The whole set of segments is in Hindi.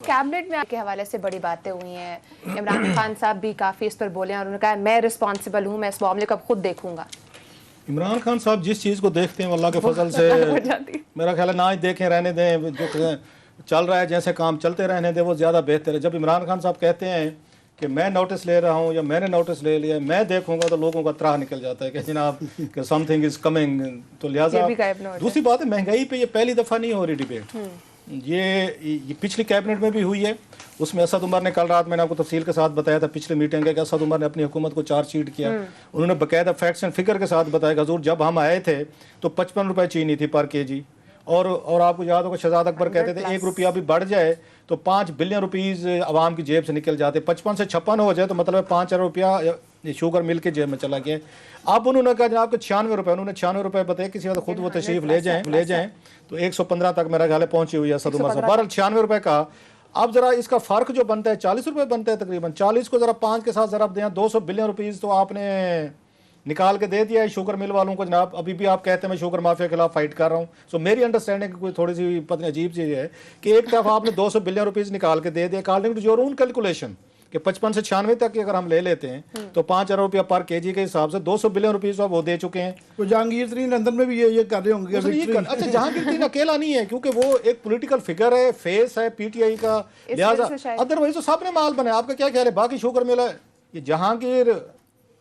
कैबिनेट में के हवाले से बड़ी बातें हुई हैं। इमरान खान साहब भी काफ़ी इस पर बोले हैं और उन्होंने कहा मैं रिस्पॉन्सिबल हूँ, मैं इस मामले को अब खुद देखूंगा। इमरान खान साहब जिस चीज़ को देखते हैं अल्लाह के फजल से मेरा ख्याल है ना ही देखें, रहने दें, जो चल रहा है जैसे काम चलते रहने दें, वो ज़्यादा बेहतर है। जब इमरान खान साहब कहते हैं कि मैं नोटिस ले रहा हूँ या मैंने नोटिस ले लिया, मैं देखूंगा, तो लोगों का त्राह निकल जाता है कि जनाब कि समथिंग इज़ कमिंग। तो लिहाजा दूसरी बात है, महंगाई पे ये पहली दफ़ा नहीं हो रही डिबेट, ये पिछली कैबिनेट में भी हुई है। उसमें असद उमर ने, कल रात मैंने आपको तफसील के साथ बताया था पिछले मीटिंग के, कि असद उमर ने अपनी हुकूमत को चार्जशीट किया। उन्होंने बाकायदा फैक्ट्स एंड फिगर के साथ बताया कि हजूर जब हम आए थे तो 55 रुपये चीनी थी पर केजी, और आपको याद होगा शहजाद अकबर कहते थे 1 रुपया भी बढ़ जाए तो 5 बिलियन रुपीज़ आवाम की जेब से निकल जाते, 55 से 56 हो जाए तो मतलब 5 अरब रुपया शुगर मिल के जेब में चला गया। अब उन्होंने कहा जनाब के 96 रुपये, उन्होंने 96 रुपये बताए, किसी वक्त खुद वो तशरीफ ले जाएं तो 115 तक मेरा ख्याल है पहुंची हुई है असद उमर साहब। 96 रुपये का अब जरा इसका फ़र्क जो बनता है 40 रुपये बनता है तकरीबन, 40 को ज़रा 5 के साथ ज़रा दें, 200 बिलियन रुपीज़ तो आपने निकाल के दे दिया है शुगर मिल वालों को। जनाब अभी भी आप कहते हैं मैं शुगर माफिया के खिलाफ फाइट कर रहा हूँ। सो मेरी अंडरस्टैंडिंग कोई थोड़ी सी पता नहीं अजीब चीज़ है कि एक तरफ आपने 200 बिलियन रुपीज़ निकाल के दे दिया, according to your own calculation कि 55 से 96 तक की अगर हम ले लेते हैं तो 5 अरब रुपया पर केजी के हिसाब से 200 बिलियन रुपीज़ वो दे चुके हैं। तो जहांगीर तरीन लंदन में भी ये कर रहे होंगे। अच्छा, जहांगीर तरीन अकेला नहीं है क्योंकि वो एक पॉलिटिकल फिगर है, फेस है पीटीआई का, लिहाजा अदरवाइज तो सबने माल बनाया। आपका क्या ख्याल है बाकी शुगर मिल है ये जहांगीर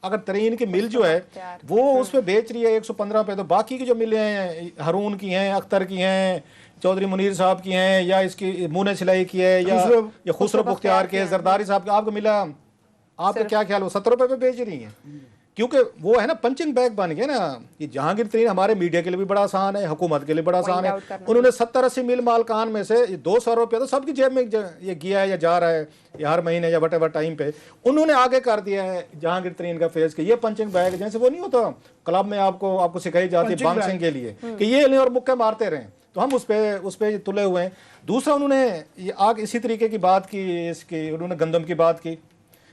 अगर तरीन की मिल जो है वो उसमें बेच रही है 115 पे, तो बाकी की जो मिलें हैं हारून की हैं, अख्तर की हैं, चौधरी मुनीर साहब की हैं, या इसकी मुने सिलाई की है, या खुसरो पुख्तियार के, जरदारी साहब की, आपको मिला, आपका क्या ख्याल हो 70 रुपये पे बेच रही हैं? क्योंकि वो है ना पंचिंग बैग बन गया ना। ये जहांगीर तरीन हमारे मीडिया के लिए भी बड़ा आसान है, हुकूमत के लिए बड़ा आसान है। उन्होंने 70-80 मिल मालकान में से 200 रुपया तो सबकी जेब में ये गया है या जा रहा है या हर महीने या वटेवर टाइम पे उन्होंने आगे कर दिया है जहांगीर तरीन का फेस कि ये पंचिंग बैग, जैसे वो नहीं होता क्लब में आपको सिखाई जाती है बाउंसिंग के लिए कि ये नहीं और मुक्के मारते रहें, तो हम उस पे तुले हुए हैं। दूसरा उन्होंने ये आग इसी तरीके की बात की, इसकी उन्होंने गंदम की बात की।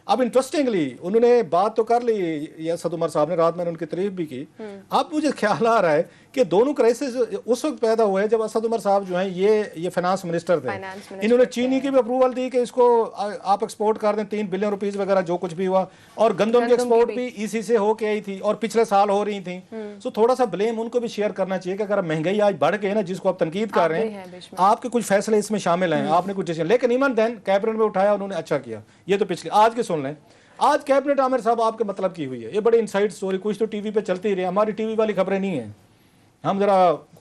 अब इंटरेस्टिंगली उन्होंने बात तो कर ली, ये असद उमर साहब ने, रात में उनकी तारीफ भी की। अब मुझे ख्याल आ रहा है कि दोनों क्राइसिस उस वक्त पैदा हुए जब असद उमर साहब जो हैं ये फाइनेंस मिनिस्टर थे। इन्होंने चीनी की भी अप्रूवल दी कि इसको आप एक्सपोर्ट कर दें 3 बिलियन रुपीस वगैरह जो कुछ भी हुआ, और गंदम की एक्सपोर्ट भी ईसी से होके आई थी और पिछले साल हो रही थी। सो थोड़ा सा ब्लेम उनको भी शेयर करना चाहिए कि अगर महंगाई आज बढ़ गई ना, जिसको आप तनकीद कर रहे हैं, आपके कुछ फैसले इसमें शामिल हैं, आपने कुछ डिसीजन, लेकिन इमन देन कैबिनेट में उठाया, उन्होंने अच्छा किया। ये तो पिछले आज के सुन लें, आज कैबिनेट आमिर साहब आपके मतलब की हुई है, ये बड़ी इनसाइड स्टोरी, कुछ तो टीवी पे चलती ही रही, हमारी टीवी वाली खबरें नहीं है, हम जरा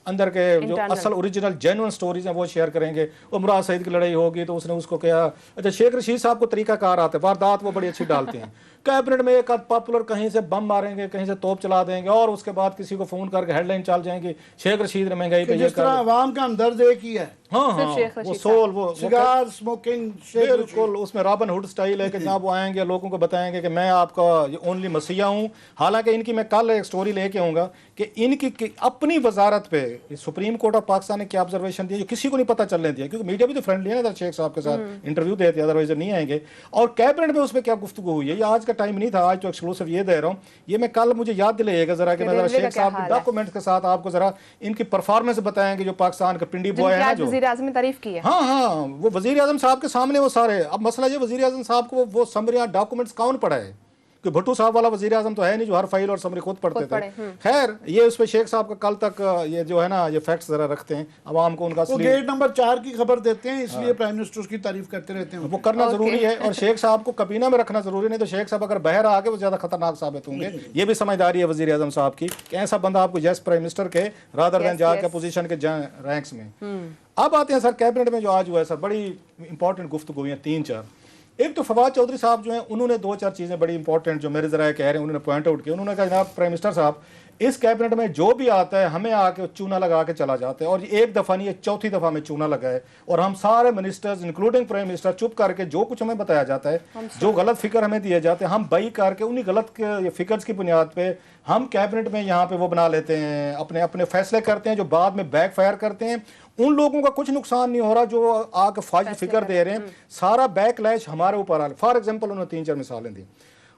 अंदर के जो असल ओरिजिनल जेन्युइन स्टोरीज हैं वो शेयर करेंगे। वो मुराद सईद की लड़ाई होगी तो उसने उसको कहा, अच्छा शेख रशीद साहब को तरीका कार आता है, वारदात वो बड़ी अच्छी डालते हैं। कैबिनेट में एक पॉपुलर कहीं से बम मारेंगे, कहीं से तोप चला देंगे, और उसके बाद किसी को फोन करके हेडलाइन चल जाएंगी शेख रशीद ने महंगाई पे, जिस तरह आवाम का हमदर्द एक ही है। हाँ, वो सोल, वो सिगार स्मोकिंग, बिल्कुल उसमें रॉबिन हुड स्टाइल है कि जनाब वो आएंगे लोगों को बताएंगे कि मैं आपका ये ओनली मसीहा हूँ। हालांकि इनकी मैं कल एक स्टोरी लेके आऊँगा कि इनकी अपनी वजारत पे सुप्रीम कोर्ट ऑफ पाकिस्तान ने क्या ऑब्जर्वेशन दिया जो किसी को नहीं पता चलने दिया, क्योंकि मीडिया भी तो फ्रेंडली है ना, शेख साहब के साथ इंटरव्यू देते, अदरवाइज नहीं आएंगे। और कैबिनेट में उस पर क्या गुफ्तगू हुई है, ये आज का टाइम नहीं था, आज तो एक्सक्लूसिव ये दे रहा हूँ, ये मैं कल मुझे याद दिलाइएगा जरा कि मैं जरा शेख साहब के डॉक्यूमेंट्स के साथ आपको जरा इनकी परफॉर्मेंस बताएंगे, जो पाकिस्तान का पिंडी बॉय है ना, जो वज़ीर आज़म ने तारीफ की है। हाँ, वो वजीर आजम साहब के सामने वो सारे। अब मसला ये वजीर आजम साहब को वो समरी डॉक्यूमेंट्स कौन पढ़ा है, कि भट्टू साहब वाला वजीर आजम तो है नहीं जो हर फाइल और समरी खुद पढ़ते थे। खैर ये उस पर शेख साहब का कल तक ये जो है ना ये फैक्ट्स जरा रखते हैं अवाम को, उनका गेट नंबर 4 की खबर देते हैं, इसलिए प्राइम मिनिस्टर उसकी तारीफ करते रहते हैं। वो करना जरूरी है, और शेख साहब को कबीना में रखना जरूरी, नहीं तो शेख साहब अगर बाहर आगे वो ज्यादा खतरनाक साबित होंगे। ये भी समझदारी है वजीर आजम साहब की कि ऐसा बंदा आपको जैस प्राइम मिनिस्टर के रादर देन जाके पोजीशन के रैंक्स में। अब आते हैं सर कैबिनेट में जो आज हुआ है सर, बड़ी इंपॉर्टेंट गुफ्तगू हुई है 3-4। एक तो फवाद चौधरी साहब जो हैं उन्होंने 2-4 चीज़ें बड़ी इंपॉर्टेंट जो मेरे जरा कह रहे हैं उन्होंने पॉइंट आउट किया। उन्होंने कहा जनाब प्राइम मिनिस्टर साहब इस कैबिनेट में जो भी आता है हमें आके चूना लगा के चला जाता है, और ये एक दफ़ा नहीं है, चौथी दफ़ा में चूना लगा है, और हम सारे मिनिस्टर्स इंक्लूडिंग प्राइम मिनिस्टर चुप करके जो कुछ हमें बताया जाता है, जो गलत फिक्र हमें दिए जाते हैं, हम बई करके उन्हीं गलत फिगर्स की बुनियाद पे हम कैबिनेट में यहाँ पे वो बना लेते हैं, अपने अपने फैसले करते हैं जो बाद में बैक फायर करते हैं। उन लोगों का कुछ नुकसान नहीं हो रहा जो आके फाजिल फिक्र दे रहे हैं, सारा बैकलैश हमारे ऊपर आ रहा है। फॉर एग्जाम्पल उन्होंने 3-4 मिसालें दी।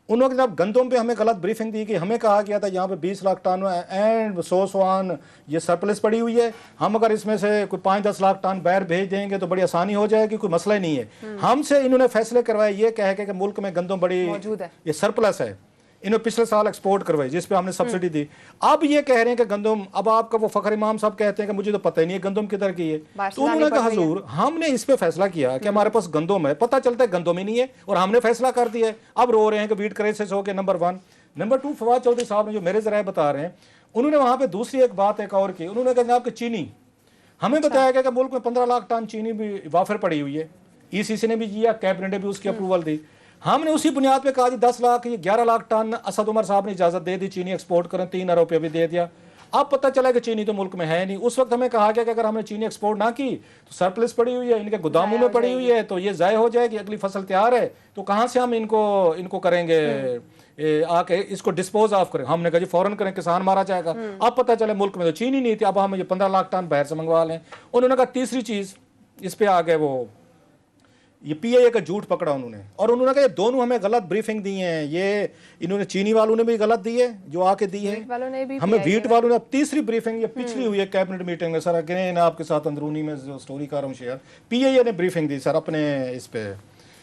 उन्होंने जनाब गंदम पे हमें गलत ब्रीफिंग दी कि हमें कहा गया था यहाँ पे 20 लाख टन एंड 100 ये सरप्लस पड़ी हुई है, हम अगर इसमें से कोई 5-10 लाख टन बाहर भेज देंगे तो बड़ी आसानी हो जाएगी, कोई मसला ही नहीं है। हमसे इन्होंने फैसले करवाए ये कह के कि मुल्क में गंदम बड़ी मौजूद है, ये सरप्लस है, इन्होंने पिछले साल एक्सपोर्ट करवाई जिस पे हमने सब्सिडी दी। अब ये कह रहे हैं कि गंदम, अब आपका वो फखर इमाम साहब कहते हैं कि मुझे तो पता ही नहीं है गंदम किधर की है। तो उन्होंने कहा हजूर हमने इस पे फैसला किया कि हमारे पास गंदम है, पता चलता है गंदम ही नहीं है और हमने फैसला कर दिया है। अब रो रहे हैं कि वीट क्राइसिस हो गया, नंबर 1। नंबर 2, फवाद चौधरी साहब ने जो मेरे जराए बता रहे हैं, उन्होंने वहां पे दूसरी एक बात एक और की, उन्होंने कहा जनाब कि चीनी, हमें बताया गया कि मुल्क में 15 लाख टन चीनी भी वाफर पड़ी हुई है, ईसीसी ने भी किया, कैबिनेट ने भी उसकी अप्रूवल दी। हमने उसी बुनियाद पे कहा जी 10 लाख ये 11 लाख टन असद उमर साहब ने इजाजत दे दी चीनी एक्सपोर्ट करें, 3 अरब रुपये भी दे दिया। अब पता चला कि चीनी तो मुल्क में है नहीं। उस वक्त हमें कहा गया कि अगर हमने चीनी एक्सपोर्ट ना की तो सरप्लस पड़ी हुई है, इनके गोदामों में पड़ी हुई है, तो ये ज़ाय हो जाएगी, अगली फसल तैयार है तो कहाँ से हम इनको करेंगे, आके इसको डिस्पोज ऑफ करें। हमने कहा जी फौरन करें, किसान मारा जाएगा। अब पता चले मुल्क में तो चीनी नहीं थी, अब हम ये 15 लाख टन बाहर से मंगवा लें। उन्होंने कहा तीसरी चीज़ इस पे आ गए, वो ये पीआईए का झूठ पकड़ा उन्होंने, और उन्होंने कहा ये दोनों हमें गलत ब्रीफिंग दी है, ये इन्होंने चीनी वालों ने भी गलत दी है जो आके दी है, हमें वीट वालों ने। अब तीसरी ब्रीफिंग ये पिछली हुई है कैबिनेट मीटिंग में सर, अगेन आपके साथ अंदरूनी में जो स्टोरी कर रहा हूँ शेयर, पीआईए ने ब्रीफिंग दी सर अपने इस पे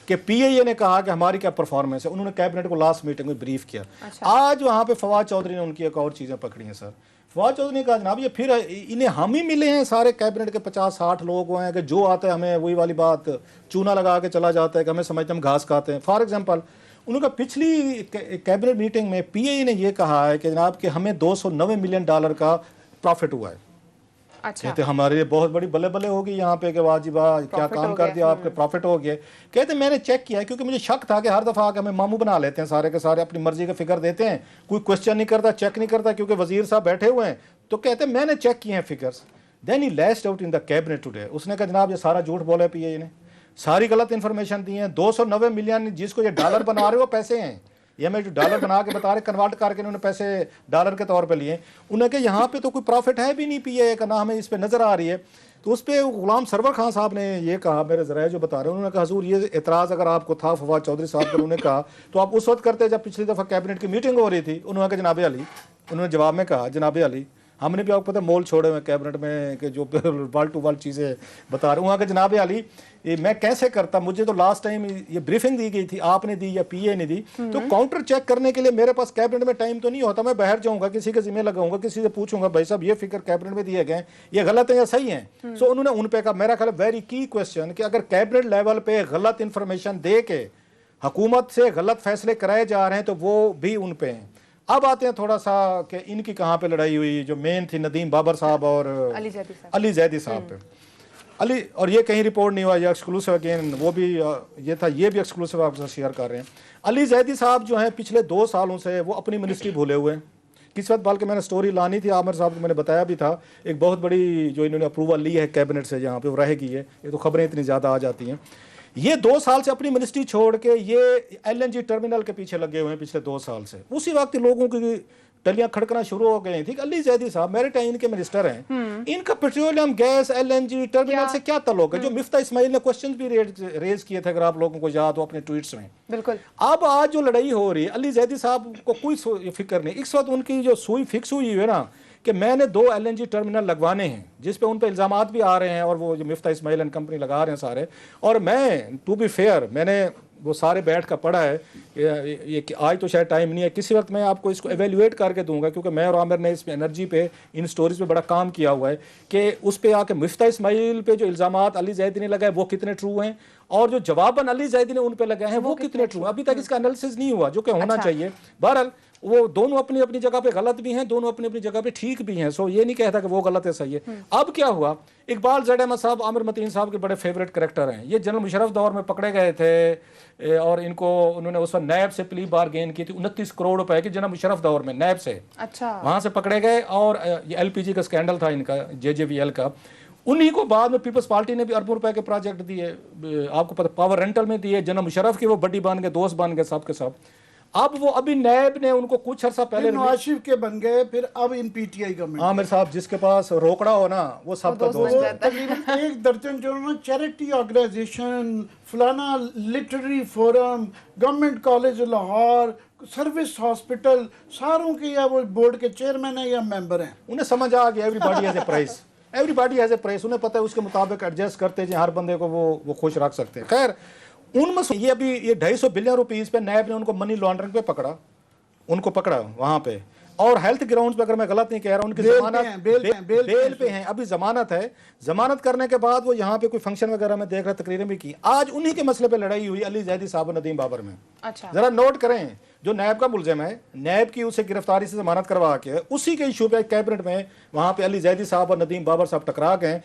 कि पीआईए ने कहा कि हमारी क्या परफॉर्मेंस है, उन्होंने कैबिनेट को लास्ट मीटिंग में ब्रीफ किया। आज वहाँ पे फवाद चौधरी ने उनकी एक और चीज़ें पकड़ी हैं सर। फवाद चौधरी ने कहा जनाब ये फिर इन्हें हम ही मिले हैं, सारे कैबिनेट के 50-60 लोग हैं कि जो आता है हमें वही वाली बात चूना लगा के चला जाता है कि हमें समझते हम घास खाते हैं। फॉर एग्जांपल उन्होंने पिछली कैबिनेट मीटिंग में पीआईए ने ये कहा है कि जनाब कि हमें $290 मिलियन का प्रॉफिट हुआ है। अच्छा। कहते हमारे लिए बहुत बड़ी बल्ले बल्ले होगी यहाँ पे कि वाह जी वाह क्या काम कर दिया आपके, प्रॉफिट हो गया। कहते मैंने चेक किया क्योंकि मुझे शक था कि हर दफ़ा आके हमें मामू बना लेते हैं, सारे के सारे अपनी मर्जी के फिगर देते हैं, कोई क्वेश्चन नहीं करता, चेक नहीं करता, क्योंकि वजीर साहब बैठे हुए हैं। तो कहते मैंने चेक किए हैं figures. Then he lashed out in the cabinet today, उसने कहा जनाब ये सारा झूठ बोला है पीआईए ने, सारी गलत इन्फॉर्मेशन दी है। 290 मिलियन जिसको ये डॉलर बना रहे हो पैसे हैं, ये हमें जो डॉलर बना के बता रहे, कन्वर्ट करके उन्होंने पैसे डॉलर के तौर पे लिए। उन्होंने कहा यहाँ पे तो कोई प्रॉफिट है भी नहीं पीआईए का, ना हमें इस पे नज़र आ रही है। तो उस पर गुलाम सरवर खान साहब ने ये कहा, मेरे ज़राए जो बता रहे हैं, उन्होंने कहा हजूर ये एतराज़ अगर आपको था फवाद चौधरी साहब को, उन्होंने कहा तो आप उस वक्त करते जब पिछली दफ़ा कैबिनेट की मीटिंग हो रही थी। उन्होंने कहा जनाब अली, उन्होंने जवाब में कहा जनाब अली हमने भी आपको पता मोल छोड़े हुए कैबिनेट में कि जो वाल टू वाल चीज़ें बता रहे हैं। वहाँ के जनाब अली ये मैं कैसे करता, मुझे तो लास्ट टाइम ये ब्रीफिंग दी गई थी, आपने दी या पीए ने दी, तो काउंटर चेक करने के लिए मेरे पास कैबिनेट में टाइम तो नहीं होता, मैं बाहर जाऊंगा, किसी के जिम्मे लगाऊंगा, किसी से पूछूंगा भाई साहब ये फिगर कैबिनेट में दिए गए ये गलत है या सही है। सो उन्होंने उन पे कहा, मेरा ख्याल वेरी की क्वेश्चन कि अगर कैबिनेट लेवल पे गलत इंफॉर्मेशन दे के हुकूमत से गलत फैसले कराए जा रहे हैं तो वो भी उन पे हैं। अब आते हैं थोड़ा सा कि इनकी कहाँ पे लड़ाई हुई, जो मेन थी नदीम बाबर साहब और अली जैदी साहब पे। अली, और ये कहीं रिपोर्ट नहीं हुआ, ये एक्सक्लूसिव अगेन वो भी ये था, ये भी एक्सक्लूसिव आपसे शेयर कर रहे हैं। अली जैदी साहब जो हैं पिछले 2 सालों से वो अपनी मिनिस्ट्री भूले हुए हैं। किस वक्त बल्कि मैंने स्टोरी लानी थी आमिर साहब को, मैंने बताया भी था, एक बहुत बड़ी जो इन्होंने अप्रूवल ली है कैबिनेट से, यहाँ पे वो रहेगी है, ये तो खबरें इतनी ज़्यादा आ जाती हैं। ये 2 साल से अपनी मिनिस्ट्री छोड़ के ये LNG टर्मिनल के पीछे लगे हुए हैं पिछले 2 साल से। उसी वक्त लोगों की टलियां खड़कना शुरू हो गई थी। अली जैदी साहब मैरीटाइम के मिनिस्टर हैं, इनका पेट्रोलियम गैस LNG टर्मिनल से क्या ताल्लुक है? जो मिफ्ता इस्माइल ने क्वेश्चन भी रेज किए थे, अगर आप लोगों को याद हो अपने ट्वीट्स में। बिल्कुल। अब आज जो लड़ाई हो रही है, अली जैदी साहब को कोई फिक्र नहीं। इस वक्त उनकी जो सुई फिक्स हुई है ना कि मैंने 2 LNG टर्मिनल लगवाने हैं, जिस पे उन पे इल्ज़ामात भी आ रहे हैं और वो जो मिफ्ता इस्माइल एंड कंपनी लगा रहे हैं सारे। और मैं टू बी फेयर मैंने वो सारे बैठ कर पढ़ा है, ये आज तो शायद टाइम नहीं है, किसी वक्त मैं आपको इसको एवेल्युएट करके दूंगा, क्योंकि मैं और आमिर ने इस एनर्जी पे इन स्टोरीज पे बड़ा काम किया हुआ है कि उस पे आके मिफ्ता इस्माइल पे जो इल्ज़ामात अली जैदी ने लगाए वो कितने ट्रू हैं, और जो जवाबन अली जैदी ने उन पे लगाए हैं वो कितने ट्रू। अभी तक इसका एनालिसिस नहीं हुआ, जो कि होना चाहिए। बहरहाल वो दोनों अपनी अपनी जगह पे गलत भी हैं, दोनों अपनी अपनी जगह पे ठीक भी हैं। सो ये नहीं कहता कि वो गलत है सही है। अब क्या हुआ, इकबाल जैद अहमद साहब आमिर मतीन साहब के बड़े फेवरेट करेक्टर हैं। ये जनरल मुशर्रफ दौर में पकड़े गए थे और इनको उन्होंने उस वक्त नैब से प्ली बार गेन की थी 29 करोड़ रुपए की, जनरल मुशर्रफ दौर में नैब से। अच्छा। वहां से पकड़े गए और ये LPG का स्कैंडल था इनका, JJVL का। उन्हीं को बाद में पीपल्स पार्टी ने भी अरबों रुपए के प्रोजेक्ट दिए, आपको पता पावर रेंटल में दिए। जनरल मुशर्रफ की वो बड्डी बन गए, दोस्त बन गए सब के सब। अब वो अभी नैब ने उनको कुछ अर्सा पहले नवाज शरीफ के बन गए, फिर अब इन पीटीआई गवर्नमेंट। आमिर साहब जिसके पास रोकड़ा हो ना वो सबका दोस्त है। तकरीबन 1 दर्जन जो ना चैरिटी ऑर्गेनाइजेशन, फलाना literary forum, government college Lahore, service hospital, सारों के या वो बोर्ड के चेयरमैन है या मेंबर हैं। उन्हें समझ आ गया everybody has a price, everybody has a price. उन्हें पता है उसके मुताबिक एडजस्ट करते हैं, हर बंदे को वो खुश रख सकते हैं। खैर उनमें ये अभी ये 250 बिलियन रुपीस पे नैब ने उनको मनी लॉन्ड्रिंग पे पकड़ा वहां पे, और हेल्थ ग्राउंड्स पे अगर मैं गलत नहीं कह रहा हूं उनकी जमानत बेल पे हैं, अभी जमानत है। जमानत करने के बाद वो यहाँ पे कोई फंक्शन वगैरह में देख रहे, तकरीरें भी की। आज उन्हीं के मसले पे लड़ाई हुई अली जैदी साहब और नदीम बाबर में। अच्छा, जरा नोट करें, जो नैब का मुलजिम है, नैब की उसे गिरफ्तारी से जमानत करवा के उसी के इशू पे कैबिनेट में वहां पे अली जैदी साहब और नदीम बाबर साहब टकरा गए।